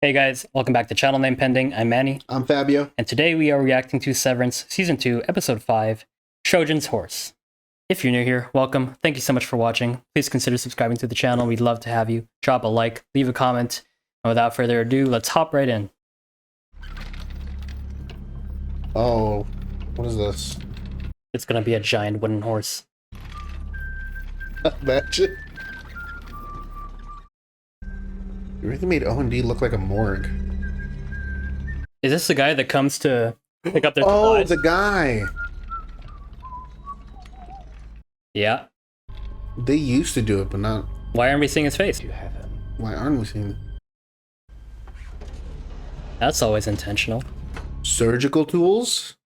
Hey guys, welcome back to Channel Name Pending. I'm Manny, I'm Fabio. and today we are reacting to Severance Season 2, Episode 5, Trojan's Horse. If you're new here, welcome. Thank you so much for watching. Please consider subscribing to the channel. We'd love to have you. Drop a like, leave a comment, and without further ado, let's hop right in. Oh, what is this? It's gonna be a giant wooden horse. Imagine. You really made O&D look like a morgue. Is this the guy that comes to pick up their Oh, supplies? the guy. Yeah. They used to do it, but not. Why aren't we seeing his face? Why aren't we seeing That's always intentional. surgical tools?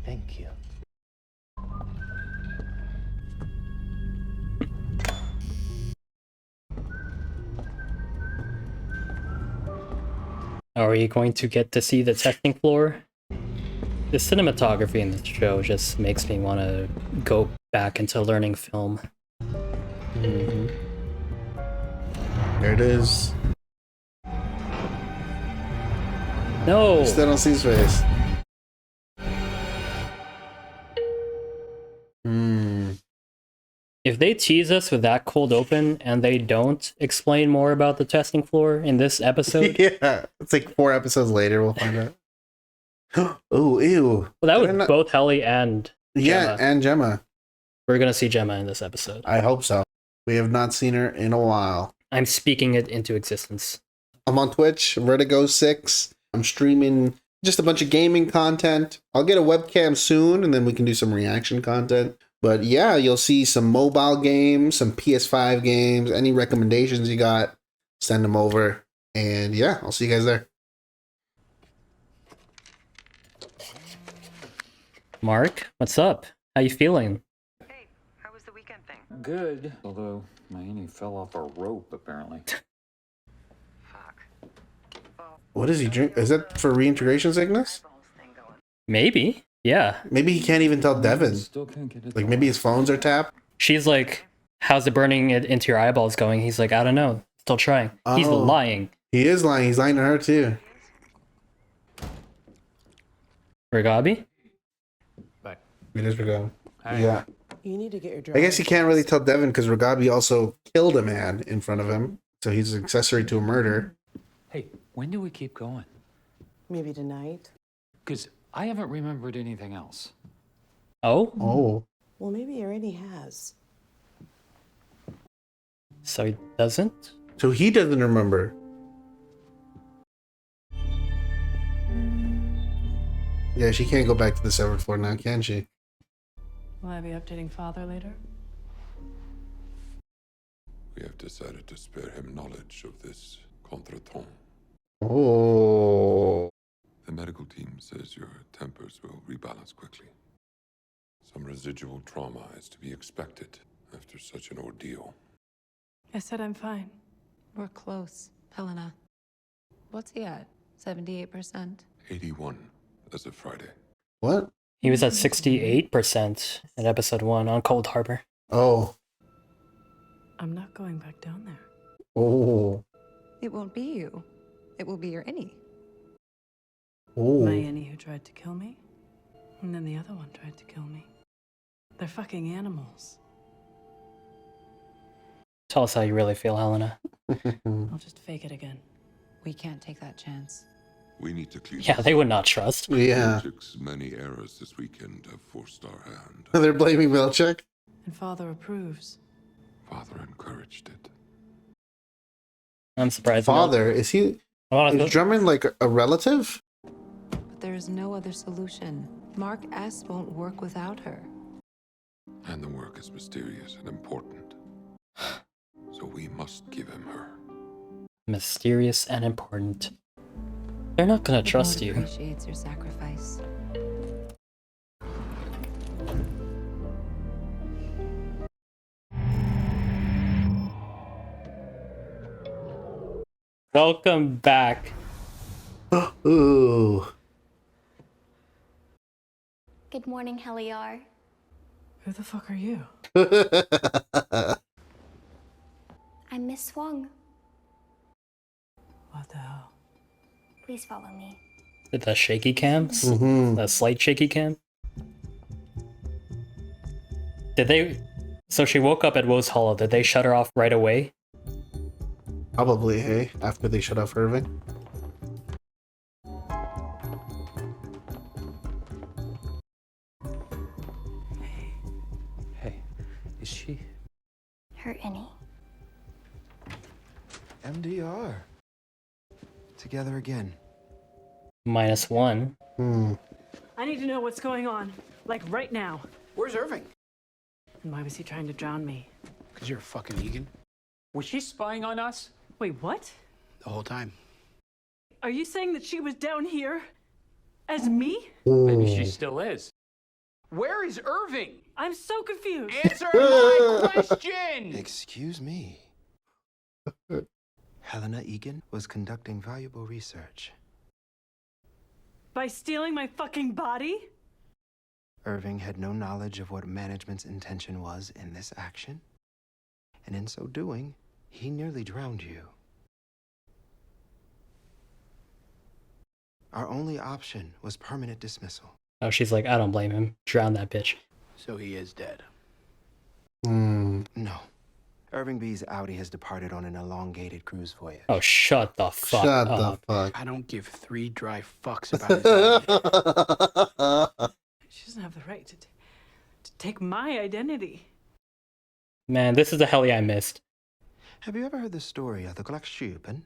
Thank you. Are we going to get to see the testing floor? The cinematography in this show just makes me want to go back into learning film. Mm-hmm. There it is. No! Still don't see his face. If they tease us with that cold open and they don't explain more about the testing floor in this episode, Yeah, it's like 4 episodes later we'll find out. Oh, ew. well, that was They're not- both Helly and Yeah, Gemma. and Gemma. We're gonna see Gemma in this episode. I hope so. We have not seen her in a while. I'm speaking it into existence. I'm on Twitch, Vertigo6. I'm streaming just a bunch of gaming content. I'll get a webcam soon, and then we can do some reaction content. But yeah, you'll see some mobile games, some PS5 games. Any recommendations you got, send them over. And yeah, I'll see you guys there. Mark, what's up? How you feeling? Hey, how was the weekend thing? Good. Although Manny fell off a rope, apparently. Fuck. What does he drink? Is that for reintegration sickness? Maybe. Yeah. Maybe he can't even tell Devin. Still can't get it. Like maybe his phones are tapped. She's like, how's the burning it into your eyeballs going? He's like, I don't know. Still trying. He's Oh. lying. He is lying. He's lying to her too. Ragabi? But It is Ragabi. Hey. Yeah. You need to get your I guess he can't really tell Devin because Ragabi also killed a man in front of him. So he's an accessory to a murder. Hey, when do we keep going? Maybe tonight. Because I haven't remembered anything else. Oh? Oh. Well, maybe he already has. So he doesn't? So he doesn't remember. Yeah, she can't go back to the severed floor now, can she? Will I be updating father later? We have decided to spare him knowledge of this contretemps. Oh. The medical team says your tempers will rebalance quickly. Some residual trauma is to be expected after such an ordeal. I said I'm fine. We're close, Helena. What's he at? 78%? 81 as of Friday. What? He was at 68% in episode 1 on Cold Harbor. Oh. I'm not going back down there. Oh. It won't be you. It will be your innie. Oh. My Annie who tried to kill me, and then the other one tried to kill me. They're fucking animals. Tell us how you really feel, Helena. I'll just fake it again. We can't take that chance. We need to clean Yeah, this they would up. not trust. Yeah. Milchik's many errors this weekend have forced our hand. They're blaming Milchik. And father approves. Father encouraged it. I'm surprised. Father, is he? Is Drummond like a relative? But there is no other solution. Mark S. won't work without her. And the work is mysterious and important. So we must give him her. Mysterious and important. They're not gonna The trust board you. appreciates your sacrifice. Welcome back. Ooh. Good morning, Heliar. Who the fuck are you? I'm Miss Wong. What the hell? Please follow me. The shaky cams? Mm-hmm. The slight shaky cam? Did they... So she woke up at Woe's Hollow. Did they shut her off right away? Probably, hey, after they shut off Irving. Hey, is she? Hurt any? MDR. Together again. -1. I need to know what's going on. Like right now. Where's Irving? And why was he trying to drown me? Because you're a fucking Egan. Was she spying on us? Wait, what? The whole time. Are you saying that she was down here? As me? Maybe she still is. Where is Irving? I'm so confused. Answer my question! Excuse me. Helena Egan was conducting valuable research. By stealing my fucking body? Irving had no knowledge of what management's intention was in this action. And in so doing, he nearly drowned you. Our only option was permanent dismissal. Oh, she's like, I don't blame him. Drown that bitch. So he is dead. No. Irving B's Audi has departed on an elongated cruise voyage. Oh, shut the fuck Shut up. the fuck. I don't give 3 dry fucks about his She doesn't have the right to take my identity. Man, this is the hell I missed. Have you ever heard the story of the Glaxschuppen?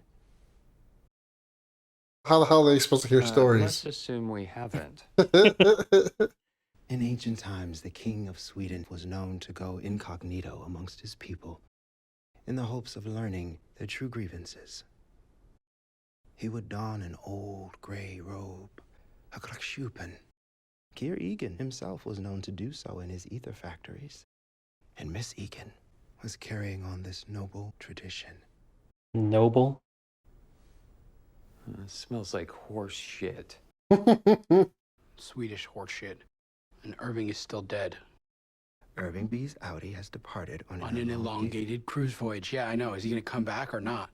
How the hell are they supposed to hear Let's stories? assume we haven't. In ancient times, the king of Sweden was known to go incognito amongst his people in the hopes of learning their true grievances. He would don an old gray robe, a Glaxschuppen. Kier Egan himself was known to do so in his ether factories. And Miss Egan was carrying on this noble tradition. Noble? Smells like horse shit. Swedish horseshit. And Irving is still dead. Irving B's Audi has departed on On an elongated cruise voyage. Yeah, I know. Is he going to come back or not?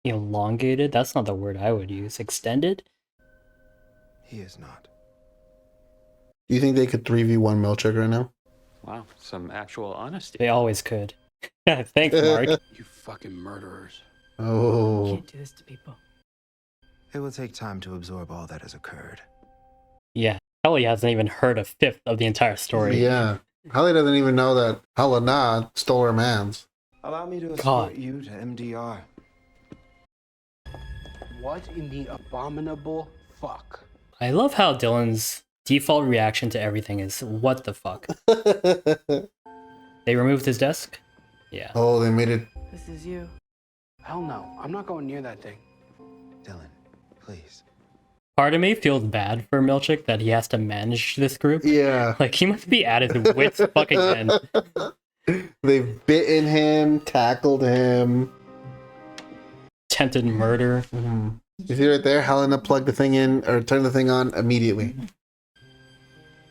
Elongated? That's not the word I would use. Extended? He is not. Do you think they could 3v1 Milchick right now? Wow, some actual honesty. They always could. Thanks, Mark. You fucking murderers. You Oh. can't do this to people. It will take time to absorb all that has occurred. Yeah, Ellie hasn't even heard a fifth of the entire story. Yeah. Holly doesn't even know that Helena stole her man's. Allow me to God. escort you to MDR. What in the abominable fuck? I love how Dylan's default reaction to everything is, what the fuck? They removed his desk? Yeah. Oh, they made it. This is you. Hell no. I'm not going near that thing. Dylan, please. Part of me feels bad for Milchick that he has to manage this group. Yeah. Like, he must be at his wits fucking end. They've bitten him, tackled him. Attempted murder. You see right there? Helena plugged the thing in, or turned the thing on immediately.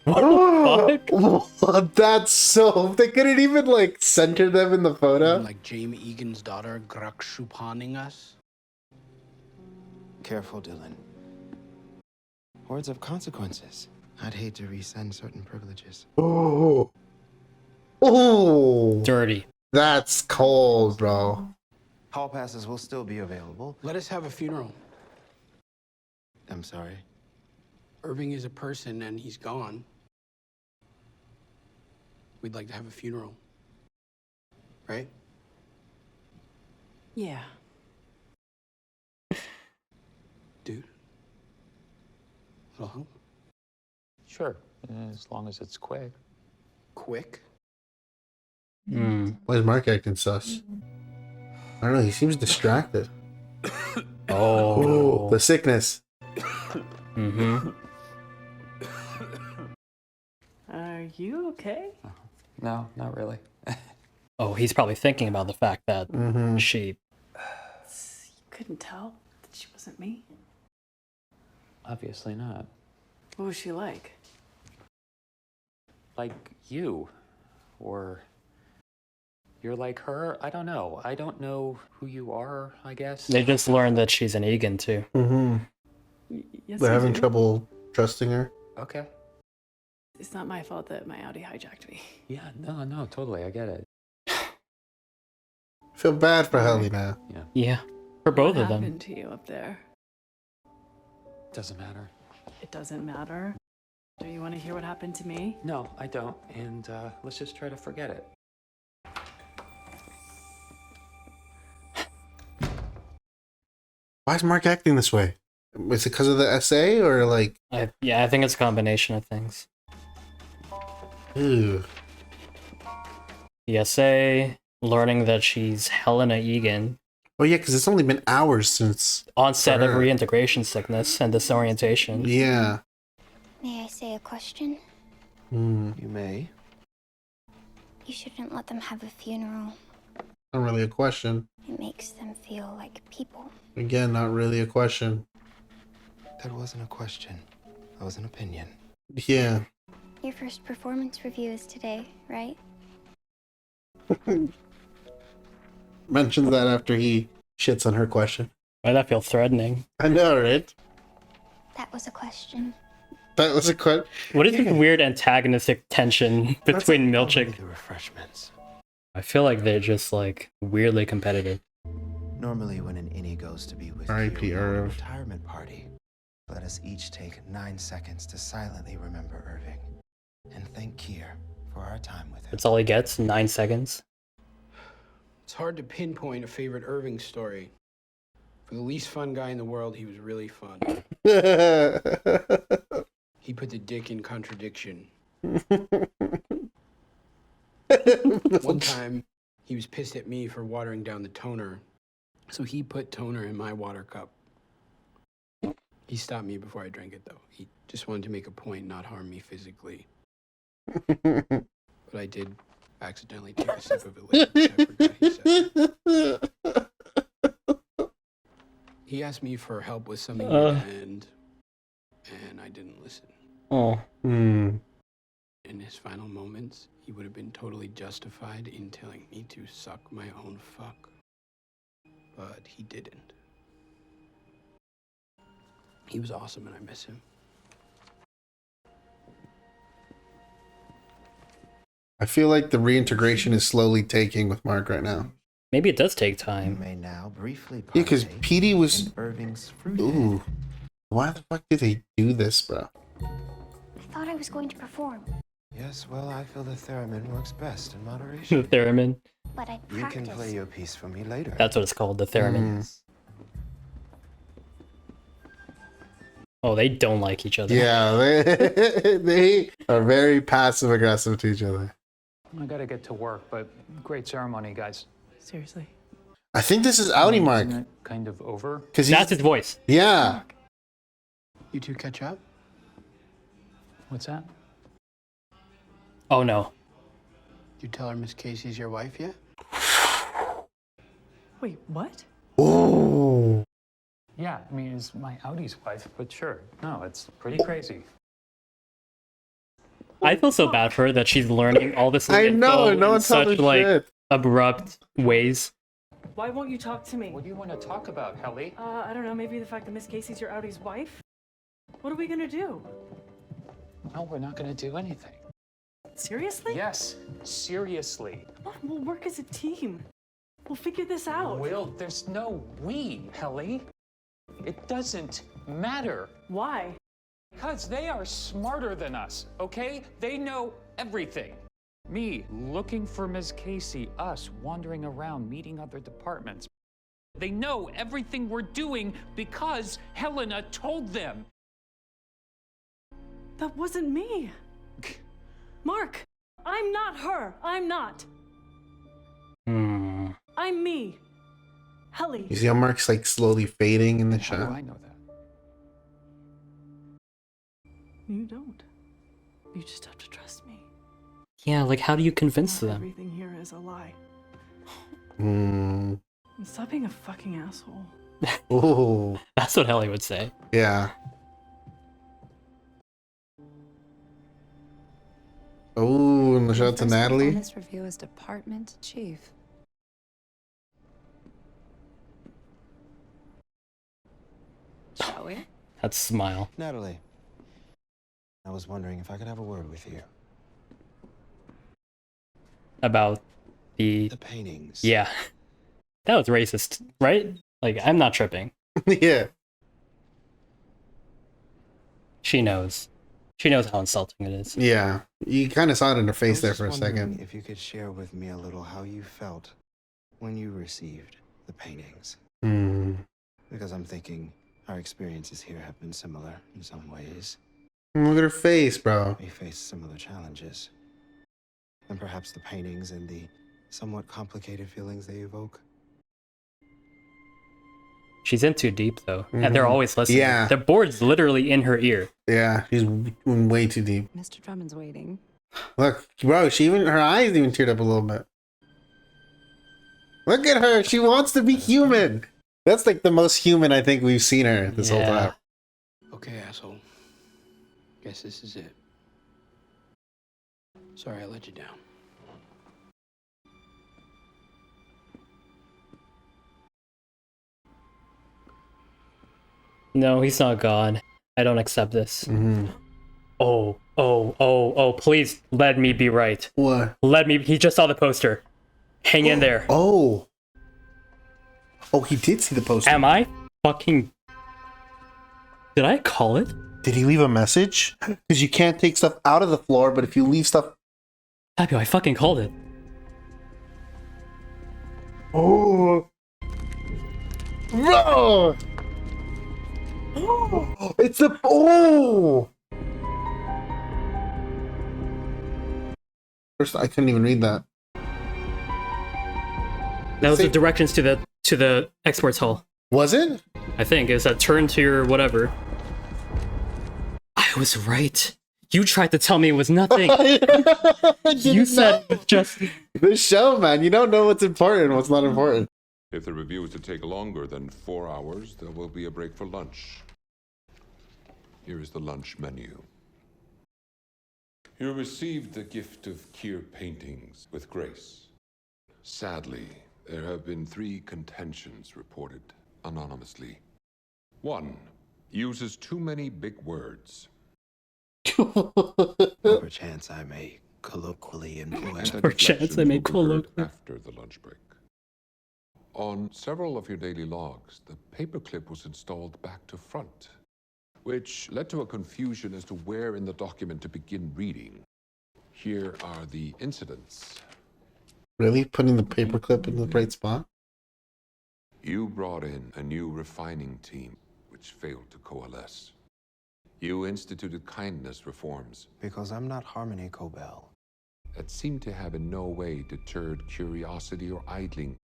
What the fuck? What? That's so... They couldn't even, like, center them in the photo? Like Jamie Egan's daughter Grakshupaning us? Careful, Dylan. Words have consequences. I'd hate to resend certain privileges. Oh. Oh. Dirty. That's cold, bro. Hall passes will still be available. Let us have a funeral. I'm sorry. Irving is a person and he's gone. We'd like to have a funeral. Right? Yeah. Dude? Little help? Sure, as long as it's quick. Quick? Why is Mark acting sus? I don't know, he seems distracted. Oh. The sickness. Mm-hmm. Are you okay? No, not really. Oh, he's probably thinking about the fact that she... You couldn't tell that she wasn't me? Obviously not. What was she like? Like you. Or You're like her? I don't know. I don't know who you are, I guess. They just learned that she's an Egan too. Yes, They're I having do. trouble trusting her. Okay. It's not my fault that my Audi hijacked me. Yeah, no, totally. I get it. Feel bad for Helly now. Yeah. Yeah, for both What of them. happened to you up there? Doesn't matter. It doesn't matter. Do you want to hear what happened to me? No, I don't. And let's just try to forget it. Why is Mark acting this way? Is it because of the essay or like? Yeah, I think it's a combination of things. Ew. The essay, learning that she's Helena Egan, Oh yeah, because it's only been hours since onset of her. reintegration sickness and disorientation. Yeah. May I say a question? Hmm. You may. You shouldn't let them have a funeral. Not really a question. It makes them feel like people. Again, not really a question. That wasn't a question. That was an opinion. Yeah. Your first performance review is today, right? Mentions that after he shits on her question. Why that feel threatening? I know, right? That was a question. That was a question. What is this weird antagonistic tension between Milchick? The refreshments. I feel like they're just like weirdly competitive. Normally, when an innie goes to be with R.I.P. you on a Irv. retirement party, let us each take 9 seconds to silently remember Irving and thank Kier for our time with him. That's all he gets, 9 seconds. It's hard to pinpoint a favorite Irving story. For the least fun guy in the world, he was really fun. He put the dick in contradiction. One time, he was pissed at me for watering down the toner, so he put toner in my water cup. He stopped me before I drank it, though. He just wanted to make a point, not harm me physically. But I did accidentally take a sip of it later. I forgot he said that. He asked me for help with something near the end, and I didn't listen. Oh. Hmm. In his final moments, he would have been totally justified in telling me to suck my own fuck. But he didn't. He was awesome and I miss him. I feel like the reintegration is slowly taking with Mark right now. Maybe it does take You time. may now briefly Yeah, because partake Petey was. in Irving's fruit. Ooh. Why the fuck did they do this, bro? I thought I was going to perform, Yes, well, I feel the theremin works best in The moderation. theremin. but I You practiced. can play your piece for me later. That's what it's called, the theremin. Yes. Oh, they don't like each other. Yeah, they are very passive aggressive to each other. I gotta get to work, but great ceremony, guys. Seriously. I think this is Audi Mark. Isn't it kind of over? Because That's his voice. yeah. You two catch up? What's that? Oh no. You tell her Miss Casey's your wife yet? Wait, what? Ooh. Yeah, I mean, it's my Audi's wife, but sure. No, it's pretty crazy. I feel so bad for her that she's learning all this I know. info No in one's telling such me like shit. abrupt ways. Why won't you talk to me? What do you want to talk about, Helly? I don't know, maybe the fact that Miss Casey's your Audi's wife? What are we gonna do? No, we're not gonna do anything. Seriously? Yes, seriously. We'll work as a team. We'll figure this out. There's no we, Helly. It doesn't matter. Why? Because they are smarter than us, okay? They know everything. Me looking for Ms. Casey, us wandering around meeting other departments. They know everything we're doing because Helena told them. That wasn't me. Mark, I'm not her. I'm not. Hmm. I'm me. Helly. You see how Mark's like slowly fading in the How do shot? I know that? You don't. You just have to trust me. Yeah, like how do you convince Not them? Everything here is a lie. Hmm. And stop being a fucking asshole. Ooh. That's what Helly would say. Yeah. Oh, and the shout out to First on Natalie. this review is department chief. Shall we? That smile. Natalie, I was wondering if I could have a word with you. About the paintings. Yeah. That was racist, right? Like, I'm not tripping. Yeah. She knows. She knows how insulting it is. Yeah. You kind of saw it in her I face was there just for a wondering second. if you could share with me a little how you felt when you received the paintings. Hmm. Because I'm thinking our experiences here have been similar in some ways. Look at her face, bro. We face similar challenges. And perhaps the paintings and the somewhat complicated feelings they evoke. She's in too deep, though. And they're always listening. Yeah. The board's literally in her ear. Yeah, she's way too deep. Mr. Drummond's waiting. Look, bro, her eyes even teared up a little bit. Look at her. She wants to be human. That's like the most human I think we've seen her this whole time. Okay, asshole. Guess this is it. Sorry I let you down. No, he's not gone. I don't accept this. Mm-hmm. Oh, please let me be right. What? Let me. He just saw the poster. Hang in there. Oh, he did see the poster. Am I fucking... Did I call it? Did he leave a message? Because you can't take stuff out of the floor, but if you leave stuff... Fabio, I fucking called it. Oh. Bro! It's the... Oh! First, I couldn't even read that. That was the directions to the exports hall. Was it? I think it was a turn to your whatever. I was right. You tried to tell me it was nothing. You said it was just this show, man. You don't know what's important and what's not important. If the review is to take longer than 4 hours, there will be a break for lunch. Here is the lunch menu. You received the gift of Kier paintings with grace. Sadly, there have been 3 contentions reported anonymously. 1 uses too many big words. Perchance I may colloquially employ. And a Perchance I may deflection overheard colloquially. after the lunch break. On several of your daily logs, the paperclip was installed back to front, which led to a confusion as to where in the document to begin reading. Here are the incidents. Really? Putting the paperclip in the right spot? You brought in a new refining team, which failed to coalesce. You instituted kindness reforms Because I'm not Harmony Cobell. that seemed to have in no way deterred curiosity or idling.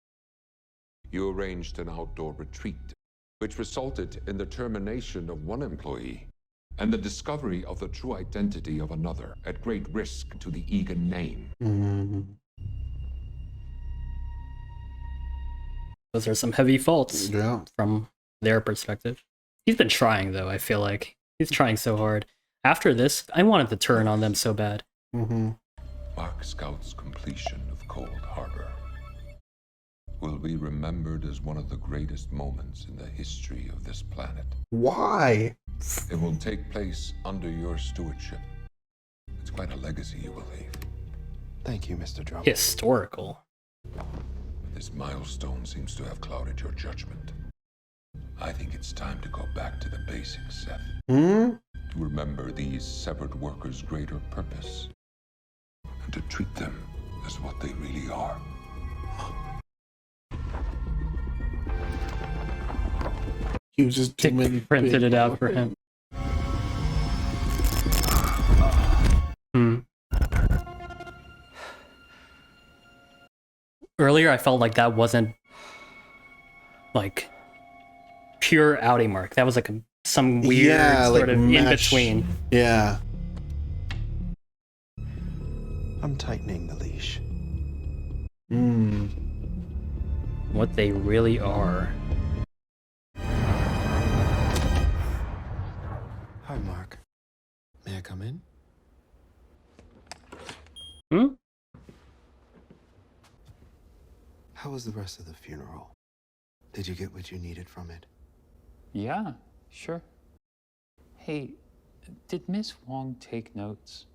You arranged an outdoor retreat, which resulted in the termination of one employee and the discovery of the true identity of another at great risk to the Egan name. Mm-hmm. those are some heavy faults Yeah. from their perspective. He's been trying, though, I feel like. He's trying so hard. After this, I wanted to turn on them so bad. Mm-hmm. Mark Scout's completion of Cold Harbor will be remembered as one of the greatest moments in the history of this planet. Why? It will take place under your stewardship. It's quite a legacy you will leave. Thank you, Mr. Drummond. Historical. This milestone seems to have clouded your judgment. I think it's time to go back to the basics, Seth. Hmm? To remember these severed workers' greater purpose. And to treat them as what they really are. He was just too many Printed it out for him. Earlier, I felt like that wasn't like pure outing mark. That was like some weird sort of in between. Yeah. I'm tightening the leash. Hmm. What they really are. Hi, Mark. May I come in? was the rest of the funeral? Did you get what you needed from it? Yeah, sure. Hey, did Miss Wong take notes?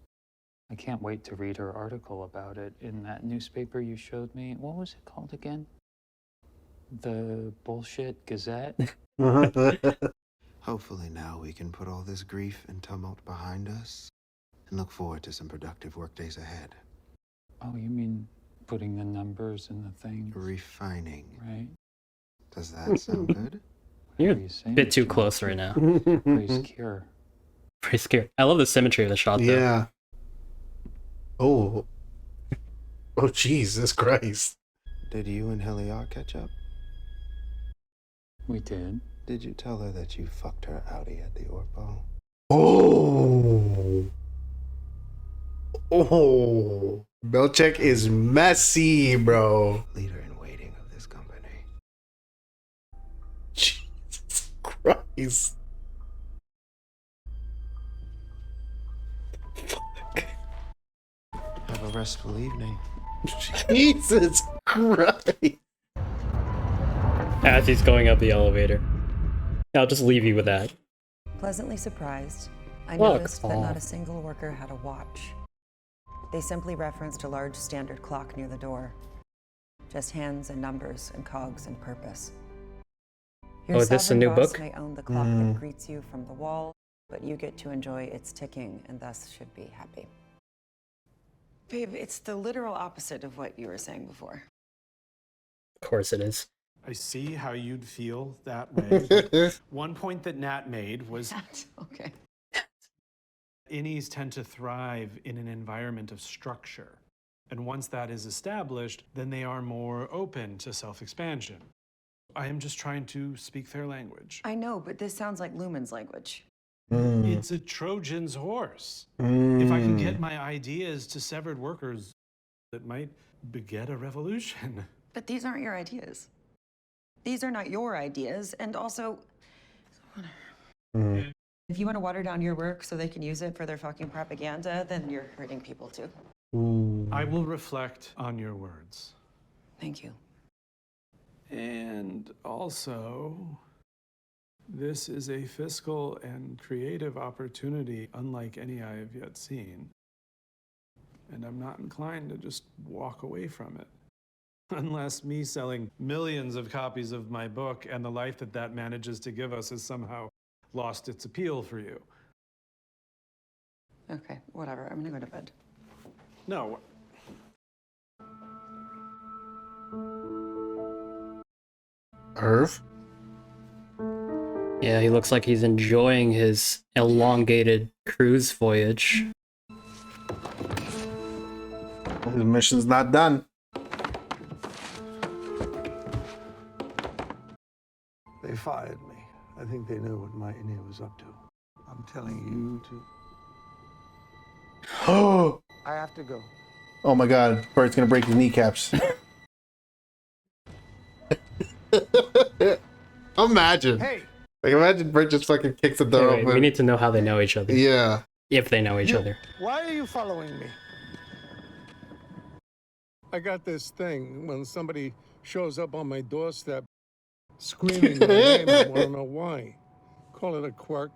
I can't wait to read her article about it in that newspaper you showed me. What was it called again? The Bullshit Gazette? Hopefully now we can put all this grief and tumult behind us and look forward to some productive workdays ahead. Oh, you mean putting the numbers in the thing? Refining. Right. Does that sound good? You're What are you a saying, bit too John? close right now. Praise cure. Pretty scared. I love the symmetry of the shot, though. Yeah. Oh. Oh, Jesus Christ. Did you and Heliar catch up? We did. Did you tell her that you fucked her outie at the Orc Ball? Oh. Oh. Belichick is messy, bro. Leader in waiting of this company. Jesus Christ. Have a restful evening. Jesus Christ. As he's going up the elevator. I'll just leave you with that. Pleasantly surprised, I Fuck noticed that off. not a single worker had a watch. They simply referenced a large standard clock near the door. Just hands and numbers and cogs and purpose. Your Oh, is this a sovereign new boss book? may own the clock that greets you from the wall, but you get to enjoy its ticking and thus should be happy. Babe, it's the literal opposite of what you were saying before. Of course it is. I see how you'd feel that way. But one point that Nat made was Okay. innies tend to thrive in an environment of structure. And once that is established, then they are more open to self-expansion. I am just trying to speak their language. I know, but this sounds like Lumen's language. It's a Trojan's horse. If I can get my ideas to severed workers, it might beget a revolution. But these aren't your ideas. These are not your ideas, and also, if you want to water down your work so they can use it for their fucking propaganda, then you're hurting people too. I will reflect on your words. Thank you. And also, this is a fiscal and creative opportunity unlike any I have yet seen. And I'm not inclined to just walk away from it. Unless me selling millions of copies of my book and the life that that manages to give us has somehow lost its appeal for you. Okay, whatever. I'm gonna go to bed. No. Irv? Yeah, he looks like he's enjoying his elongated cruise voyage. The mission's not done. They fired me. I think they knew what my India was up to. I'm telling you to. Oh I have to go. my god. Bert's gonna break his kneecaps. Imagine. Hey! Like, imagine Bert just fucking kicks the door Wait, open. we need to know how they know each other. Yeah. If they know each You- other. Why are you following me? I got this thing when somebody shows up on my doorstep screaming my name. I want to know why. Call it a quirk.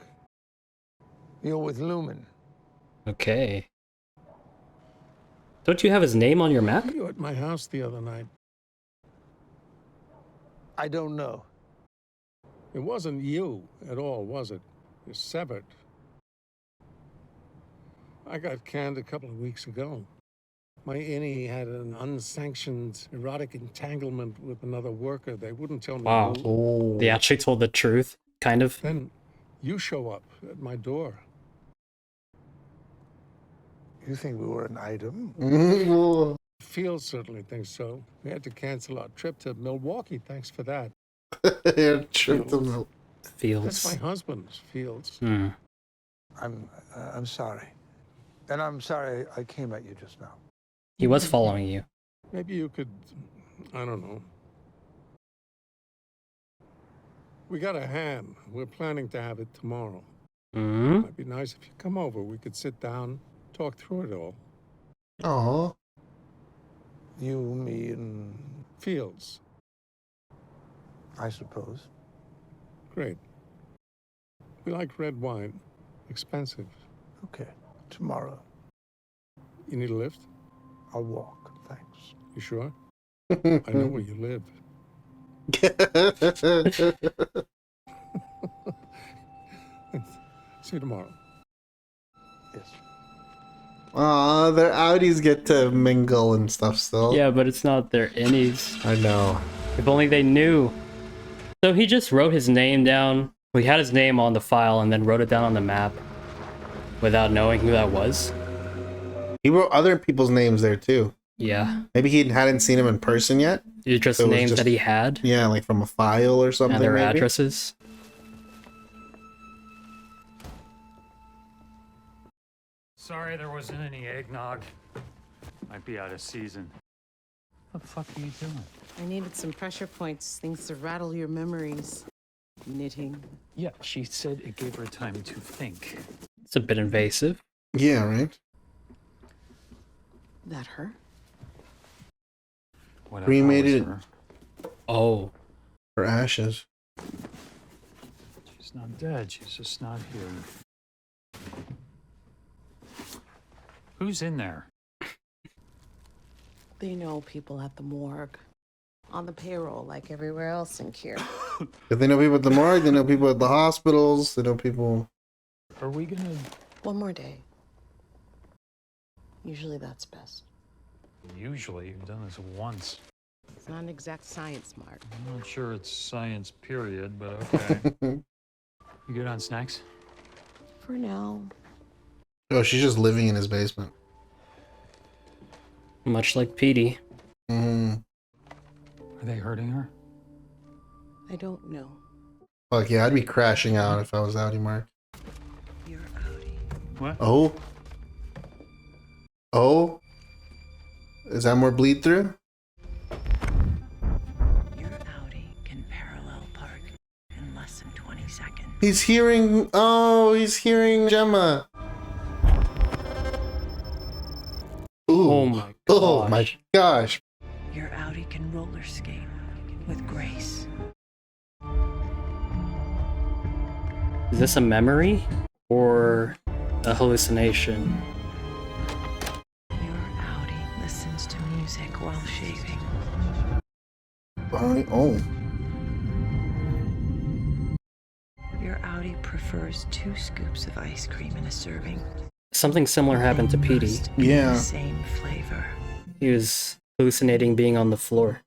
You're with Lumen. Okay. Don't you have his name on your map? You were at my house the other night. I don't know. It wasn't you at all, was it? You're severed. I got canned a couple of weeks ago. My innie had an unsanctioned erotic entanglement with another worker. They wouldn't tell me Wow. who. They actually told the truth, kind of. Then you show up at my door. You think we were an item? Field certainly thinks so. We had to cancel our trip to Milwaukee. Thanks for that. Trip to Mil- Fields. That's my husband's Fields. Hmm. I'm sorry. And I'm sorry I came at you just now. He was following you. Maybe you could, I don't know. We got a ham. We're planning to have it tomorrow. Hmm? Might be nice if you come over. We could sit down, talk through it all. Aw. You, me, and Fields. I suppose. Great. We like red wine. Expensive. Okay, tomorrow. You need a lift? I'll walk, thanks. You sure? I know where you live. See you tomorrow. Yes. Aw, their Audis get to mingle and stuff still. Yeah, but it's not their innies. I know. If only they knew. So he just wrote his name down. We had his name on the file and then wrote it down on the map without knowing who that was. He wrote other people's names there too. Yeah. Maybe he hadn't seen them in person yet. It's just So it was names just- that he had Yeah, like from a file or something. and their maybe. addresses. Sorry there wasn't any eggnog. Might be out of season. What the fuck are you doing? I needed some pressure points, things to rattle your memories. Knitting. Yeah, she said it gave her time to think. It's a bit invasive. Yeah, right. That her? What if Cremated that was her? Oh. for ashes. She's not dead, she's just not here. Who's in there? They know people at the morgue. On the payroll, like everywhere else in Kier. If they know people at the morgue, they know people at the hospitals, they know people. Are we gonna... One more day. Usually that's best. Usually, you've done this once. It's not an exact science, Mark. I'm not sure it's science, period, but okay. You good on snacks? For now. Oh, she's just living in his basement. Much like Petey. Mm. Are they hurting her? I don't know. Fuck yeah, I'd be crashing out if I was Audi Mark. You're outie. What? Oh? Oh? Is that more bleed through? Your outie can parallel park in less than 20 seconds. He's hearing. Oh, he's hearing Gemma. Ooh. Oh my Oh my gosh. gosh. Your outie can roller skate with grace. Is this a memory or a hallucination? Your outie listens to music while shaving. Oh. Your outie prefers 2 scoops of ice cream in a serving. Something similar happened to Petey. Must be Yeah. the same flavor. He was hallucinating being on the floor.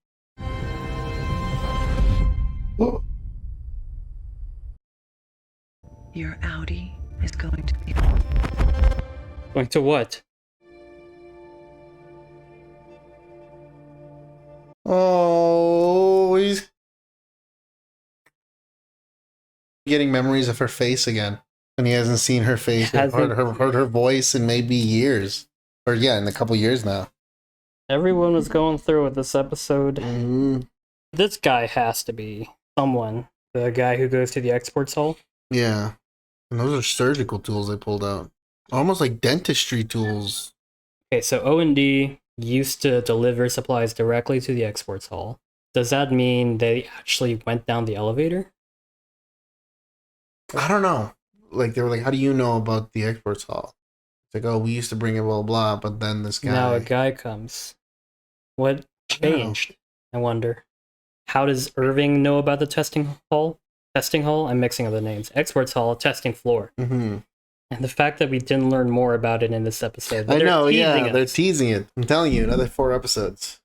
Oh. Your outie is going to be Going to what? Oh, he's getting memories of her face again. And he hasn't seen her face, or heard her voice in maybe years. Or yeah, in a couple years now. Everyone was going through with this episode. Mm-hmm. This guy has to be someone. The guy who goes to the exports hall. Yeah. And those are surgical tools they pulled out. Almost like dentistry tools. Okay, so O&D used to deliver supplies directly to the exports hall. Does that mean they actually went down the elevator? I don't know. Like, they were like, how do you know about the exports hall? It's like, oh, we used to bring it, blah, blah, but then this guy. Now a guy comes. What changed? I wonder. How does Irving know about the testing hall? Testing hall? I'm mixing up the names. Exports hall, testing floor. Mm-hmm. And the fact that we didn't learn more about it in this episode. I know, yeah, us. they're teasing it. I'm telling you, another 4 episodes.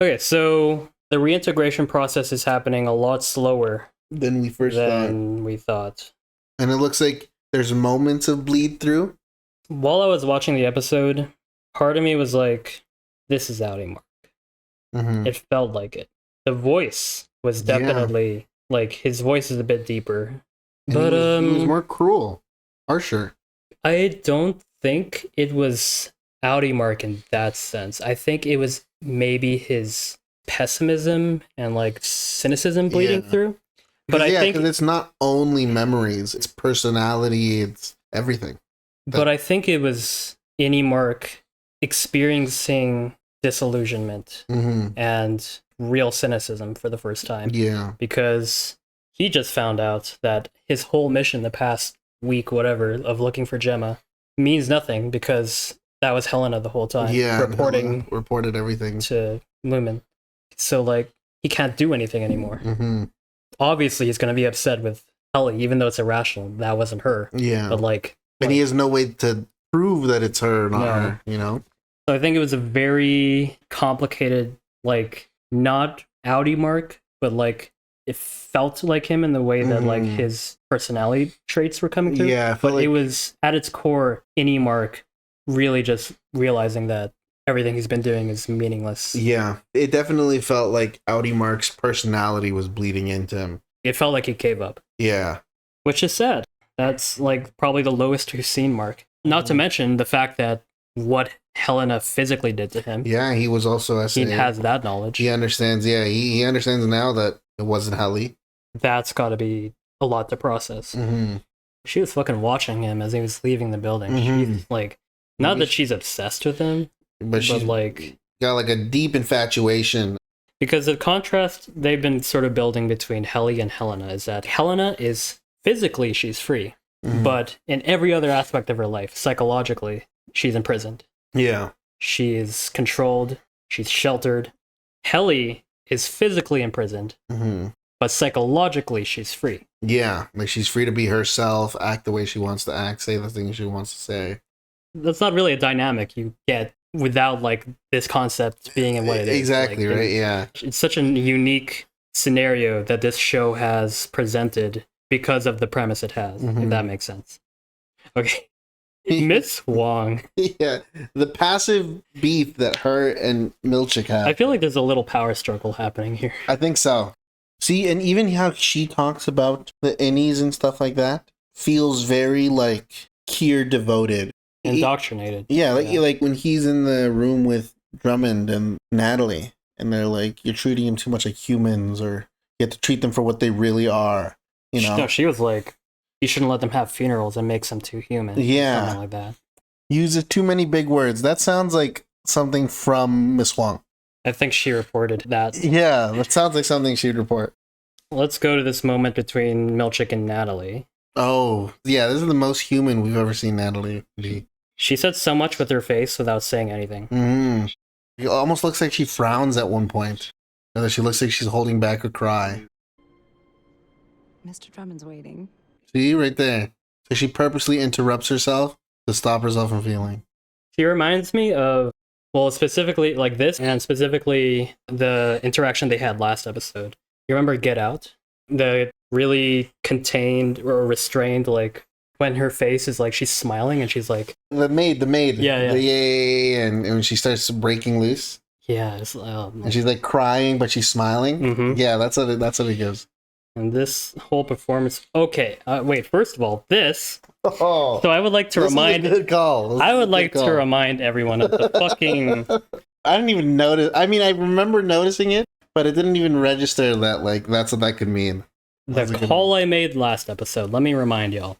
Okay, so the reintegration process is happening a lot slower Than we first thought. we thought. And it looks like there's moments of bleed through. While I was watching the episode, part of me was like, this is Outie Mark. Mm-hmm. It felt like it. The voice was definitely, like, his voice is a bit deeper. But, he was more cruel. Harsher. I don't think it was Outie Mark in that sense. I think it was maybe his pessimism and, like, cynicism bleeding through. But I think it's not only memories, it's personality, it's everything. But I think it was Innie Mark experiencing disillusionment Mm-hmm. and real cynicism for the first time. Yeah. Because he just found out that his whole mission the past week, whatever, of looking for Gemma means nothing because that was Helena the whole time. Yeah. Reported everything to Lumen. So, like, he can't do anything anymore. Mm-hmm. Obviously, he's going to be upset with Ellie, even though it's irrational. That wasn't her. Yeah. But, like... And he has no way to prove that it's her or not her, you know? So I think it was a very complicated, like, not Audi Mark, but, like, it felt like him in the way that, like, his personality traits were coming through. Yeah, I felt but it was, at its core, Innie Mark really just realizing that everything he's been doing is meaningless. Yeah, it definitely felt like Audi Mark's personality was bleeding into him. It felt like he gave up. Yeah. Which is sad. That's, like, probably the lowest we've seen Mark. Not to mention the fact that what Helena physically did to him. Yeah, he was also he has that knowledge. He understands, he understands now that it wasn't Helly. That's got to be a lot to process. Mm-hmm. She was fucking watching him as he was leaving the building. She's like, not that she's obsessed with him, but she's like got like a deep infatuation. Because the contrast they've been sort of building between Helly and Helena is that Helena is physically she's free, but in every other aspect of her life, psychologically, she's imprisoned. Yeah. She is controlled, she's sheltered. Helly is physically imprisoned, but psychologically she's free. Yeah, like she's free to be herself, act the way she wants to act, say the things she wants to say. That's not really a dynamic you get without like this concept being in what it is. Exactly, like, right? Yeah. It's such a unique scenario that this show has presented because of the premise it has, if that makes sense. Okay. Miss Wong. Yeah. The passive beef that her and Milchick have. I feel like there's a little power struggle happening here. I think so. See, and even how she talks about the innies and stuff like that feels very like Kier devoted. Indoctrinated. Yeah, like when he's in the room with Drummond and Natalie, and they're like, "You're treating him too much like humans, or you have to treat them for what they really are." You know? No, she was like, "You shouldn't let them have funerals. It makes them too human." Yeah, something like that. Uses too many big words. That sounds like something from Miss Wong. I think she reported that. Yeah, that sounds like something she'd report. Let's go to this moment between Milchick and Natalie. Oh, yeah, this is the most human we've ever seen Natalie be. She said so much with her face without saying anything. It almost looks like she frowns at one point. Or that she looks like she's holding back a cry. Mr. Drummond's waiting. See, right there. So she purposely interrupts herself to stop herself from feeling. She reminds me of, well, specifically like this, and specifically the interaction they had last episode. You remember Get Out? The really contained or restrained, like, when her face is like, she's smiling and she's like... The maid. Yeah. And when she starts breaking loose. Yeah. And she's like crying, but she's smiling. Yeah, that's what it gives. And this whole performance... Okay, wait, first of all, this... Oh, so I would like to remind... Is a good call. I would like to remind everyone of the fucking... I didn't even notice. I mean, I remember noticing it, but it didn't even register that, like, that's what that could mean. The call I made last episode, let me remind y'all.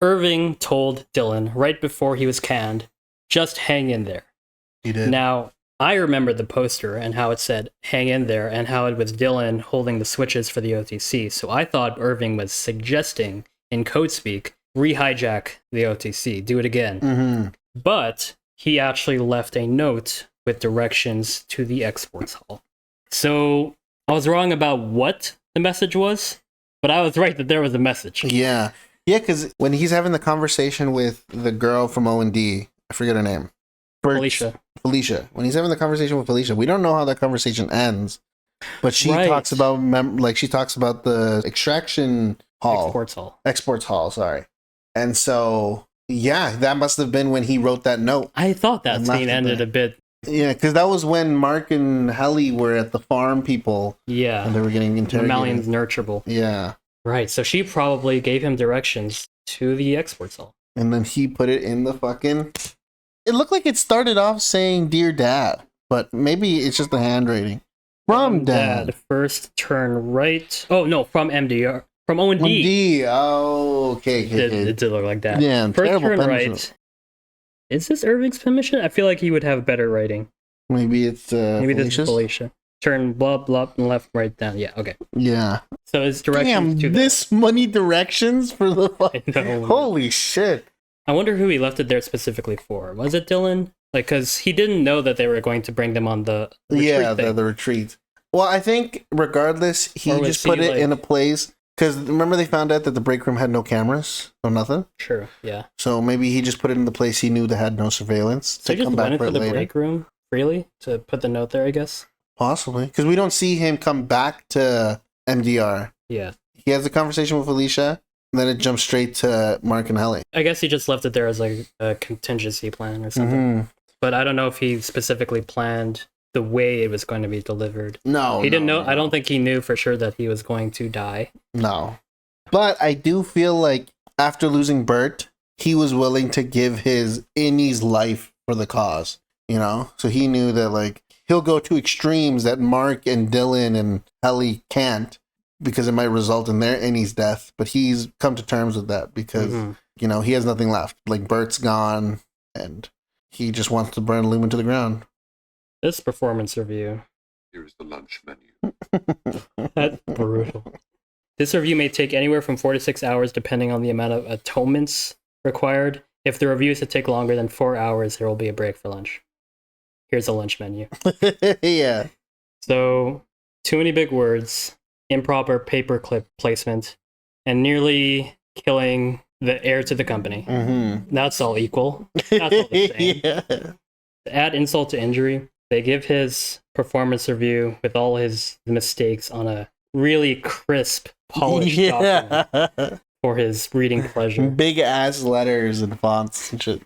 Irving told Dylan right before he was canned, just hang in there. He did. Now, I remember the poster and how it said hang in there and how it was Dylan holding the switches for the OTC. So I thought Irving was suggesting, in code speak, re-hijack the OTC, do it again. But he actually left a note with directions to the exports hall. So I was wrong about what the message was, but I was right that there was a message. Yeah. Yeah, because when he's having the conversation with the girl from O&D, I forget her name. Felicia. When he's having the conversation with Felicia, we don't know how that conversation ends, but she talks about she talks about the extraction hall. Exports hall, sorry. And so, yeah, that must have been when he wrote that note. I thought that scene ended a bit. Yeah, because that was when Mark and Helly were at the farm people. Yeah. And they were getting interrogated. Mammalion's nurturable. Yeah. Right, so she probably gave him directions to the exports hall. And then he put it in the fucking... It looked like it started off saying, Dear Dad, but maybe it's just the handwriting. From Dad. First turn right. Oh, no, from MDR. From O&D. O&D. Oh, okay. It did look like that. Yeah, first turn penmanship. right. Is this Irving's penmanship? I feel like he would have better writing. Maybe it's Maybe this is Felicia's? Felicia. turn blah blah and left, right, down. Yeah, okay. Yeah. So it's directions to this many directions for the holy shit. I wonder who he left it there specifically for. Was it Dylan? Like, because he didn't know that they were going to bring them on the retreat thing. The retreat. Well, I think regardless, he just put it in a place. Because remember they found out that the break room had no cameras, no nothing? True, yeah. So maybe he just put it in the place he knew that had no surveillance. So he just went into the break room freely to put the note there, I guess? Possibly. Because we don't see him come back to MDR. Yeah. He has a conversation with Alicia, and then it jumps straight to Mark and Helly. I guess he just left it there as like a contingency plan or something. But I don't know if he specifically planned the way it was going to be delivered. No, he didn't know. I don't think he knew for sure that he was going to die. No, but I do feel like after losing Bert, he was willing to give his Innie's life for the cause. You know, so he knew that like he'll go to extremes that Mark and Dylan and Helly can't, because it might result in their Innie's death. But he's come to terms with that because you know he has nothing left. Like Bert's gone, and he just wants to burn Lumen to the ground. This performance review. Here's the lunch menu. That's brutal. This review may take anywhere from 4 to 6 hours depending on the amount of atonements required. If the review is to take longer than 4 hours, there will be a break for lunch. Here's the lunch menu. Yeah. So, too many big words, improper paperclip placement, and nearly killing the heir to the company. That's all equal. That's all the same. Yeah. To add insult to injury, they give his performance review with all his mistakes on a really crisp, polished document for his reading pleasure. Big ass letters and fonts and shit.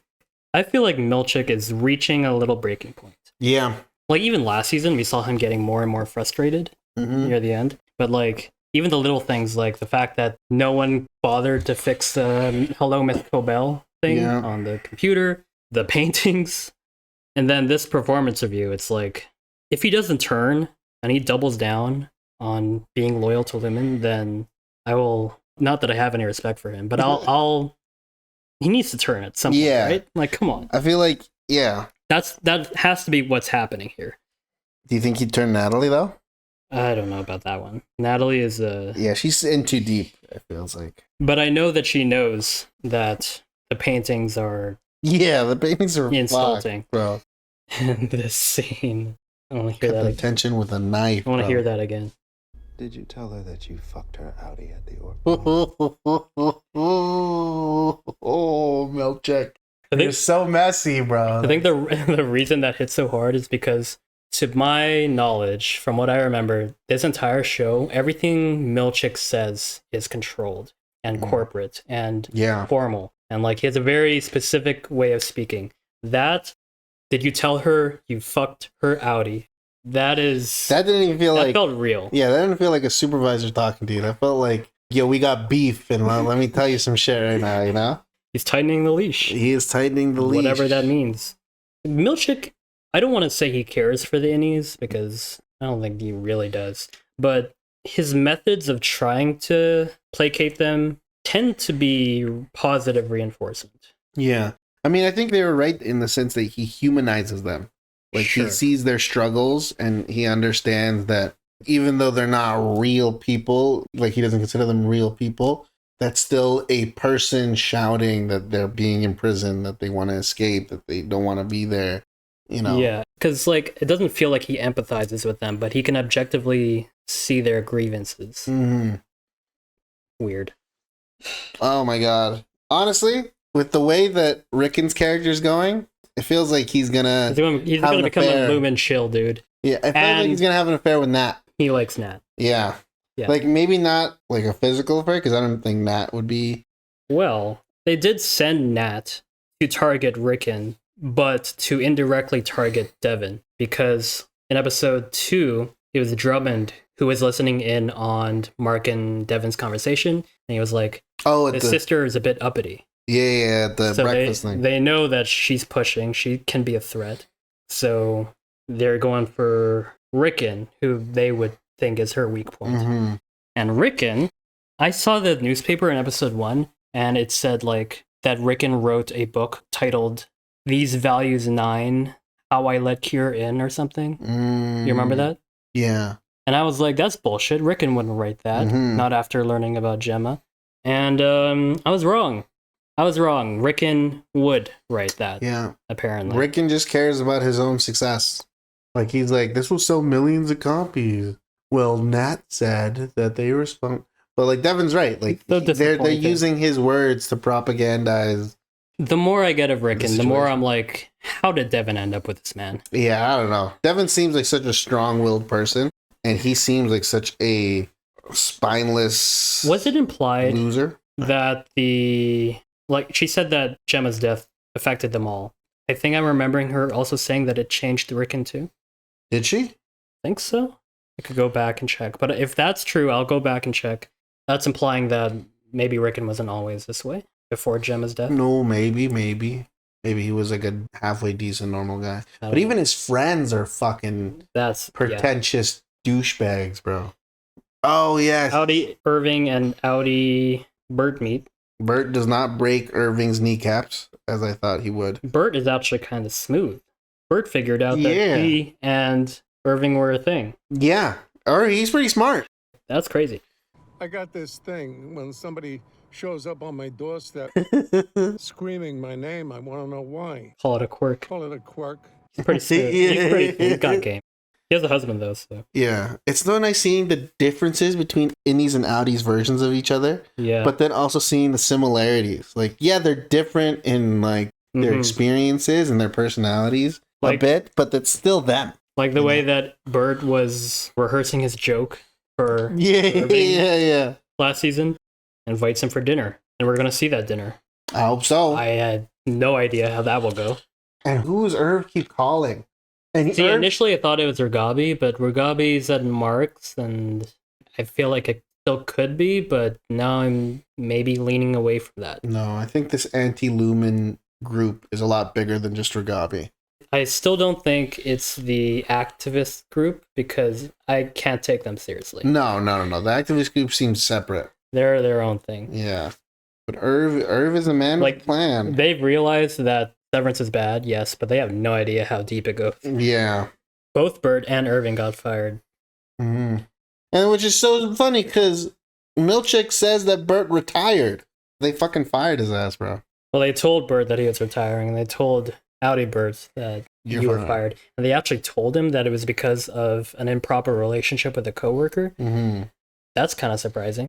I feel like Milchick is reaching a little breaking point. Yeah. Like even last season, we saw him getting more and more frustrated near the end. But like even the little things, like the fact that no one bothered to fix the Hello Mythical Bell thing on the computer, the paintings. And then this performance review, it's like, if he doesn't turn and he doubles down on being loyal to Lumen, then I will, not that I have any respect for him, but he needs to turn at some point, right? Like, come on. I feel like, that has to be what's happening here. Do you think he'd turn Natalie, though? I don't know about that one. Natalie is yeah, she's in too deep, it feels like. But I know that she knows that the paintings are... Yeah, the paintings are insulting, fucked, bro. And this scene, I want to hear that again. Tension with a knife. I want to hear that again. Did you tell her that you fucked her Audi at the orphanage? Oh, Milchick. You're so messy, bro. I think the reason that hits so hard is because, to my knowledge, from what I remember, this entire show, everything Milchick says is controlled and corporate and formal. And like he has a very specific way of speaking. Did you tell her you fucked her Audi? That didn't even feel that felt real. Yeah, that didn't feel like a supervisor talking to you. That felt like, yo, we got beef, and let me tell you some shit right now, you know? He's tightening the leash. He is tightening the leash. Whatever that means. Milchick, I don't want to say he cares for the innies, because I don't think he really does. But his methods of trying to placate them tend to be positive reinforcement. Yeah. I mean, I think they were right in the sense that he humanizes them. Like, he sees their struggles, and he understands that even though they're not real people, like, he doesn't consider them real people, that's still a person shouting that they're being imprisoned, that they want to escape, that they don't want to be there, you know? Yeah, because, like, it doesn't feel like he empathizes with them, but he can objectively see their grievances. Weird. Oh, my God. Honestly, with the way that Rickon's character is going, it feels like he's gonna become a Lumen chill dude. Yeah, I feel like he's gonna have an affair with Nat. He likes Nat. Yeah. Like, maybe not like a physical affair, because I don't think Nat would be... Well, they did send Nat to target Rickon, but to indirectly target Devin, because in episode 2, it was Drummond who was listening in on Mark and Devin's conversation, and he was like, his sister is a bit uppity. Yeah, the breakfast thing. They know that she's pushing. She can be a threat. So they're going for Rickon, who they would think is her weak point. And Rickon, I saw the newspaper in episode 1, and it said like that Rickon wrote a book titled These Values 9, How I Let Cure In or something. You remember that? Yeah. And I was like, that's bullshit. Rickon wouldn't write that, not after learning about Gemma. And I was wrong. Rickon would write that. Yeah. Apparently. Rickon just cares about his own success. Like, he's like, this will sell millions of copies. Well, Nat said that they respond. But, like, Devin's right. Like, So they're using his words to propagandize. The more I get of Rickon, the more I'm like, how did Devin end up with this man? Yeah, I don't know. Devin seems like such a strong-willed person, and he seems like such a spineless Was it implied loser that she said that Gemma's death affected them all? I think I'm remembering her also saying that it changed Rickon too. Did she? I think so. I could go back and check. But if that's true, I'll go back and check. That's implying that maybe Rickon wasn't always this way before Gemma's death. No, maybe. Maybe he was like a halfway decent normal guy. But even his friends are fucking pretentious douchebags, bro. Oh, yeah. Audi Irving and Audi Bert meet. Bert does not break Irving's kneecaps, as I thought he would. Bert is actually kind of smooth. Bert figured out that he and Irving were a thing. Yeah. Or he's pretty smart. That's crazy. I got this thing when somebody shows up on my doorstep screaming my name. I want to know why. Call it a quirk. Call it a quirk. He's pretty smooth. He's pretty cool. He's got game. He has a husband, though, so. Yeah. It's so nice seeing the differences between Indy's and Audi's versions of each other. Yeah. But then also seeing the similarities. Like, yeah, they're different in, like, their experiences and their personalities a bit, but that's still them. Like the way that Bert was rehearsing his joke for yeah. last season, invites him for dinner. And we're going to see that dinner. I hope so. I had no idea how that will go. And who's Irv keep calling? And initially I thought it was Rugabi, but Rugabi said Marks, and I feel like it still could be, but now I'm maybe leaning away from that. No, I think this anti-Lumen group is a lot bigger than just Rugabi. I still don't think it's the activist group because I can't take them seriously. No. The activist group seems separate. They're their own thing. Yeah. But Irv is a man with a plan. They've realized that Severance is bad, yes, but they have no idea how deep it goes. Yeah. Both Bert and Irving got fired. Mm-hmm. And which is so funny because Milchick says that Bert retired. They fucking fired his ass, bro. Well, they told Bert that he was retiring, and they told Audi Bert that you were fired. And they actually told him that it was because of an improper relationship with a coworker. Mm-hmm. That's kind of surprising.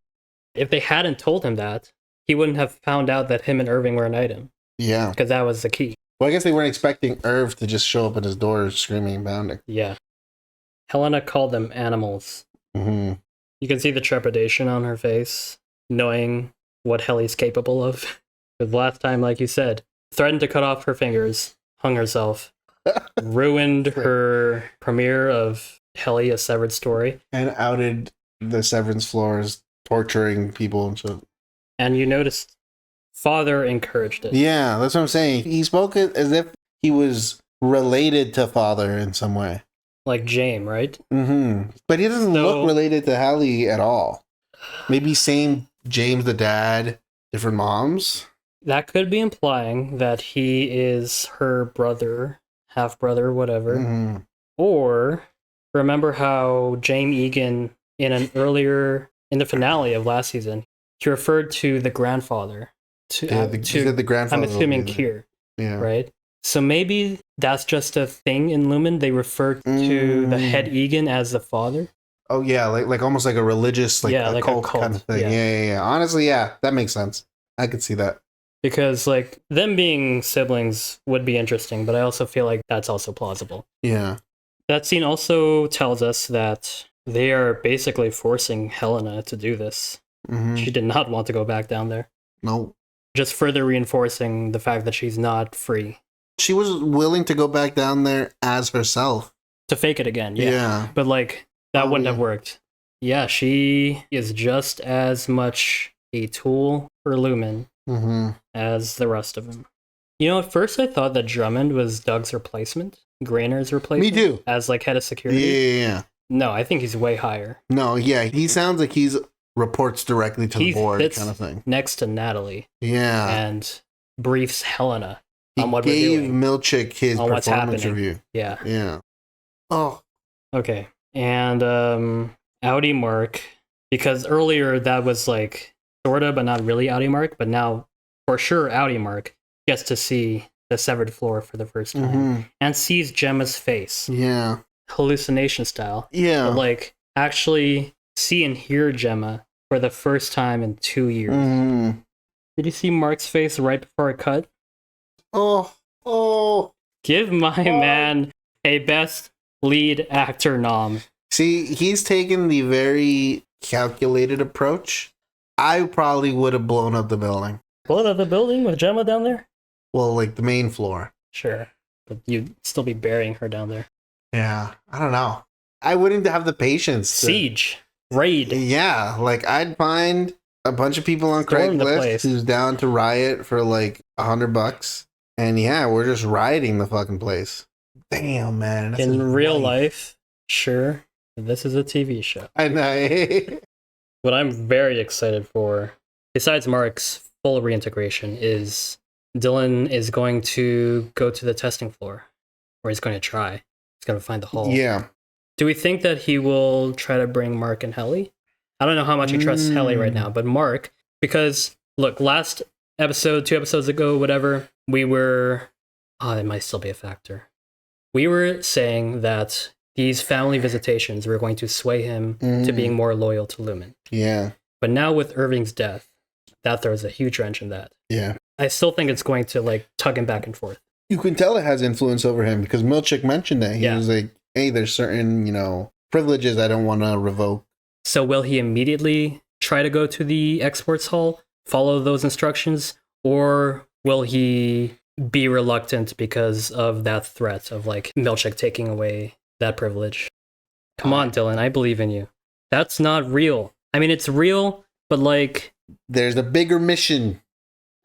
If they hadn't told him that, he wouldn't have found out that him and Irving were an item. Yeah. Because that was the key. Well, I guess they weren't expecting Irv to just show up at his door screaming and bounding. Yeah. Helena called them animals. Mm-hmm. You can see the trepidation on her face, knowing what Helly's capable of. Because last time, like you said, threatened to cut off her fingers, hung herself, ruined her premiere of Helly, A Severed Story. And outed the Severance floors, torturing people and shit. And you noticed Father encouraged it. Yeah, that's what I'm saying. He spoke as if he was related to Father in some way. Like James, right? Mm-hmm. But he doesn't look related to Hallie at all. Maybe same James the dad, different moms? That could be implying that he is her brother, half-brother, whatever. Mm-hmm. Or, remember how James Egan, in the finale of last season, he referred to the grandfather. The grandfather. I'm assuming Kier. Yeah. Right? So maybe that's just a thing in Lumen. They refer to the head Egan as the father. Oh yeah, like almost like a religious, like a cult kind of thing. Yeah. Honestly, yeah, that makes sense. I could see that. Because like them being siblings would be interesting, but I also feel like that's also plausible. Yeah. That scene also tells us that they are basically forcing Helena to do this. Mm-hmm. She did not want to go back down there. No. Just further reinforcing the fact that she's not free. She was willing to go back down there as herself. To fake it again, yeah. But like, that wouldn't have worked. Yeah, she is just as much a tool for Lumen as the rest of them. You know, at first I thought that Drummond was Doug's replacement, Grainer's replacement. Me too. As like head of security. Yeah. No, I think he's way higher. No, yeah, he sounds like he's reports directly to the board kind of thing. Next to Natalie. Yeah. And briefs Helena on what gave we're doing. Milchick his performance review. Yeah. Yeah. Oh. Okay. and Audi Mark, because earlier that was like sorta but not really Audi Mark, but now for sure Audi Mark gets to see the severed floor for the first time and sees Gemma's face. Yeah. Hallucination style. Yeah. But like actually see and hear Gemma for the first time in 2 years. Did you see Mark's face right before it cut? Oh. Give my man a best lead actor nom. See, he's taken the very calculated approach. I probably would have blown up the building. Blown up the building with Gemma down there? Well, like the main floor. Sure. But you'd still be burying her down there. Yeah. I don't know. I wouldn't have the patience. Siege. Raid. Yeah. Like, I'd find a bunch of people on Storm the Craigslist place. who's down to riot for like $100. And yeah, we're just rioting the fucking place. Damn, man. That's In his real wife. life, sure. This is a TV show. I know. What I'm very excited for, besides Mark's full reintegration, is Dylan is going to go to the testing floor. Or he's going to try. He's going to find the hole. Yeah. Do we think that he will try to bring Mark and Helly? I don't know how much he trusts Helly right now, but Mark, because look, last episode, 2 episodes ago, whatever, we were, it might still be a factor. We were saying that these family visitations were going to sway him to being more loyal to Lumen. Yeah. But now with Irving's death, that throws a huge wrench in that. Yeah. I still think it's going to like tug him back and forth. You can tell it has influence over him because Milchick mentioned that. He was like, hey, there's certain, privileges I don't want to revoke. So will he immediately try to go to the exports hall, follow those instructions, or will he be reluctant because of that threat of like Milchick taking away that privilege? Come on, Dylan, I believe in you. That's not real. I mean, it's real, but like... There's a bigger mission.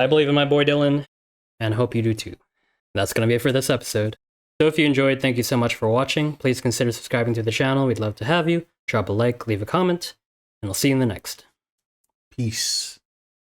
I believe in my boy Dylan, and hope you do too. That's going to be it for this episode. So if you enjoyed, thank you so much for watching. Please consider subscribing to the channel. We'd love to have you. Drop a like, leave a comment, and I'll see you in the next. Peace.